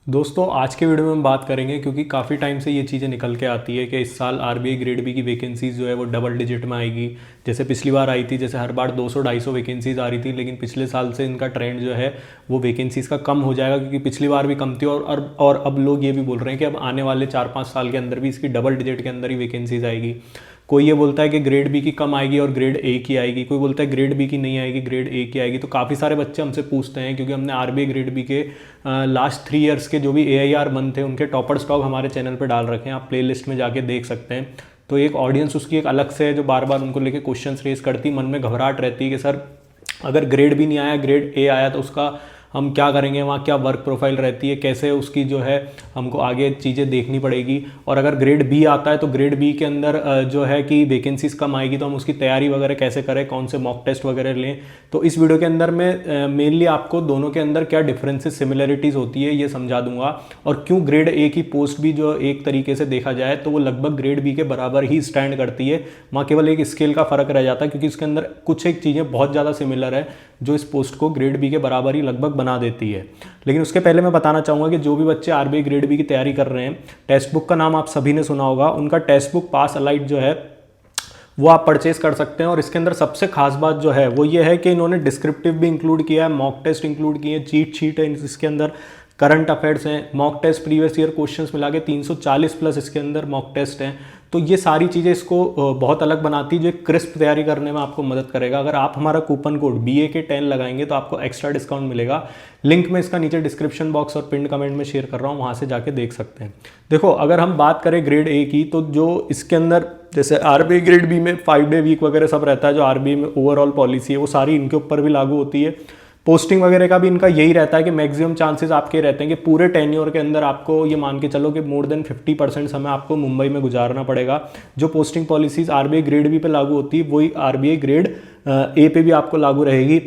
दोस्तों आज के वीडियो में हम बात करेंगे क्योंकि काफ़ी टाइम से ये चीज़ें निकल के आती है कि इस साल आरबीआई ग्रेड बी की वैकेंसीज़ जो है वो डबल डिजिट में आएगी। जैसे पिछली बार आई थी, जैसे हर बार 200-250 वैकेंसीज़ आ रही थी, लेकिन पिछले साल से इनका ट्रेंड जो है वो वैकेंसीज़ का कम हो जाएगा क्योंकि पिछली बार भी कम थी और अब लोग ये भी बोल रहे हैं कि अब आने वाले 4-5 साल के अंदर भी इसकी डबल डिजिट के अंदर ही वैकेंसीज़ आएगी। कोई ये बोलता है कि ग्रेड बी की कम आएगी और ग्रेड ए की आएगी, कोई बोलता है ग्रेड बी की नहीं आएगी, ग्रेड ए की आएगी। तो काफ़ी सारे बच्चे हमसे पूछते हैं क्योंकि हमने आरबीआई ग्रेड बी के लास्ट 3 ईयर्स के जो भी AIR मंथ थे उनके टॉपर स्टॉक हमारे चैनल पर डाल रखे हैं, आप प्लेलिस्ट में जाके देख सकते हैं। तो एक ऑडियंस उसकी एक अलग से है जो बार बार उनको लेके क्वेश्चंस रेज करती, मन में घबराहट रहती है कि सर अगर ग्रेड बी नहीं आया, ग्रेड ए आया तो उसका हम क्या करेंगे, वहाँ क्या वर्क प्रोफाइल रहती है, कैसे उसकी जो है हमको आगे चीज़ें देखनी पड़ेगी। और अगर ग्रेड बी आता है तो ग्रेड बी के अंदर जो है कि वैकेंसीज कम आएगी तो हम उसकी तैयारी वगैरह कैसे करें, कौन से मॉक टेस्ट वगैरह लें। तो इस वीडियो के अंदर मैं मेनली आपको दोनों के अंदर क्या डिफरेंसेस सिमिलरिटीज़ होती है ये समझा दूंगा, और क्यों ग्रेड ए की पोस्ट भी जो एक तरीके से देखा जाए तो वो लगभग ग्रेड बी के बराबर ही स्टैंड करती है। वहाँ केवल एक स्केल का फ़र्क रह जाता है क्योंकि इसके अंदर कुछ एक चीज़ें बहुत ज़्यादा सिमिलर है जो इस पोस्ट को ग्रेड बी के बराबर ही लगभग बना देती है। लेकिन उसके पहले मैं बताना चाहूँगा कि जो भी बच्चे आरबीआई ग्रेड बी की तैयारी कर रहे हैं, टेक्स्ट बुक का नाम आप सभी ने सुना होगा, उनका टेक्स्ट बुक पास अलाइट जो है वो आप परचेज कर सकते हैं। और इसके अंदर सबसे खास बात जो है वो ये है कि इन्होंने डिस्क्रिप्टिव भी इंक्लूड किया है, मॉक टेस्ट इंक्लूड किए हैं, चीट शीट है इसके अंदर, करंट अफेयर्स हैं, mock test previous year questions मिला के 340 प्लस इसके अंदर मॉक टेस्ट हैं। तो ये सारी चीज़ें इसको बहुत अलग बनाती है जो एक क्रिस्प तैयारी करने में आपको मदद करेगा। अगर आप हमारा कूपन कोड BAK10 लगाएंगे तो आपको एक्स्ट्रा डिस्काउंट मिलेगा। लिंक मैं इसका नीचे डिस्क्रिप्शन बॉक्स और पिन कमेंट में शेयर कर रहा हूँ, वहाँ से जाके देख सकते हैं। देखो अगर हम बात करें ग्रेड ए की, तो जो इसके अंदर जैसे आरबीआई ग्रेड बी में 5 डे वीक वगैरह सब रहता है, जो आरबीआई में ओवरऑल पॉलिसी है वो सारी इनके ऊपर भी लागू होती है। पोस्टिंग वगैरह का भी इनका यही रहता है कि मैक्सिमम चांसेस आपके रहते हैं कि पूरे टेन्योर के अंदर आपको ये मान के चलो कि मोर देन 50% समय आपको मुंबई में गुजारना पड़ेगा। जो posting policies RBI grade B पे लागू होती है वही आरबीआई ग्रेड ए पे भी आपको लागू रहेगी।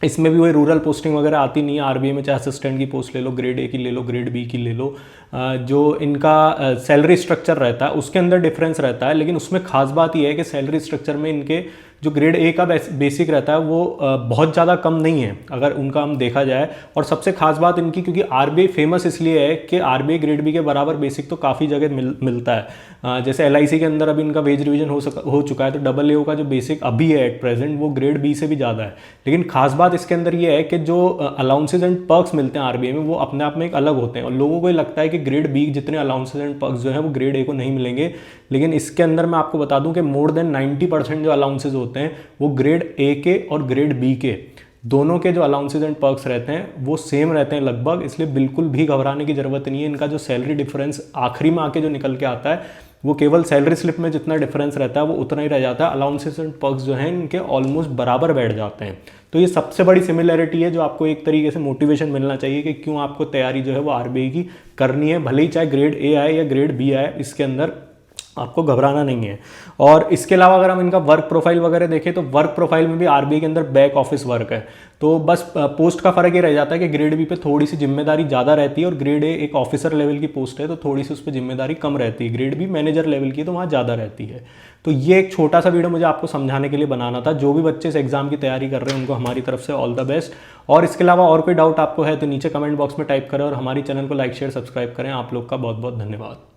इसमें भी वही रूरल पोस्टिंग वगैरह आती नहीं है आरबीआई में, चाहे असिस्टेंट की पोस्ट ले लो, ग्रेड ए की ले लो, ग्रेड बी की ले लो। जो इनका सैलरी स्ट्रक्चर रहता है उसके अंदर डिफरेंस रहता है, लेकिन उसमें खास बात यह है कि सैलरी स्ट्रक्चर में इनके जो ग्रेड ए का बेसिक रहता है वो बहुत ज़्यादा कम नहीं है अगर उनका हम देखा जाए। और सबसे खास बात इनकी, क्योंकि आरबीआई फेमस इसलिए है कि आरबीआई ग्रेड बी के बराबर बेसिक तो काफ़ी जगह मिलता है। जैसे LIC के अंदर अभी इनका वेज रिवीजन हो चुका है, तो AAO का जो बेसिक अभी है एट प्रेजेंट वो ग्रेड बी से भी ज़्यादा है। लेकिन खास बात इसके अंदर ये है कि जो अलाउंसेज एंड पर्क्स मिलते हैं आरबीआई में वो अपने आप में एक अलग होते हैं, और लोगों को ये लगता है कि ग्रेड बी जितने अलाउंसेज एंड पर्क्स जो है वो ग्रेड ए को नहीं मिलेंगे। लेकिन इसके अंदर मैं आपको बता दूं कि मोर देन 90% जो अलाउंसेज होते हैं वो ग्रेड ए के और ग्रेड बी के दोनों के जो अलाउंसेज एंड पर्क्स रहते हैं वो सेम रहते हैं लगभग। इसलिए बिल्कुल भी घबराने की जरूरत नहीं है। इनका जो सैलरी डिफरेंस आखिरी में आके जो निकल के आता है वो केवल सैलरी स्लिप में जितना डिफरेंस रहता है वो उतना ही रह जाता है। अलाउंसेज एंड पर्क्स जो हैं इनके ऑलमोस्ट बराबर बैठ जाते हैं। तो ये सबसे बड़ी सिमिलरिटी है जो आपको एक तरीके से मोटिवेशन मिलना चाहिए कि क्यों आपको तैयारी जो है वो आरबीआई की करनी है, भले ही चाहे ग्रेड ए आए या ग्रेड बी आए, इसके अंदर आपको घबराना नहीं है। और इसके अलावा अगर हम इनका वर्क प्रोफाइल वगैरह देखें तो वर्क प्रोफाइल में भी आरबीआई के अंदर बैक ऑफिस वर्क है। तो बस पोस्ट का फर्क ये रह जाता है कि ग्रेड बी पे थोड़ी सी जिम्मेदारी ज़्यादा रहती है और ग्रेड ए एक ऑफिसर लेवल की पोस्ट है तो थोड़ी सी उस पर जिम्मेदारी कम रहती है। ग्रेड बी मैनेजर लेवल की तो वहाँ ज़्यादा रहती है। तो ये एक छोटा सा वीडियो मुझे आपको समझाने के लिए बनाना था। जो भी बच्चे इस एग्जाम की तैयारी कर रहे हैं उनको हमारी तरफ से ऑल द बेस्ट। और इसके अलावा और कोई डाउट आपको है तो नीचे कमेंट बॉक्स में टाइप करें और हमारी चैनल को लाइक शेयर सब्सक्राइब करें। आप लोग का बहुत बहुत धन्यवाद।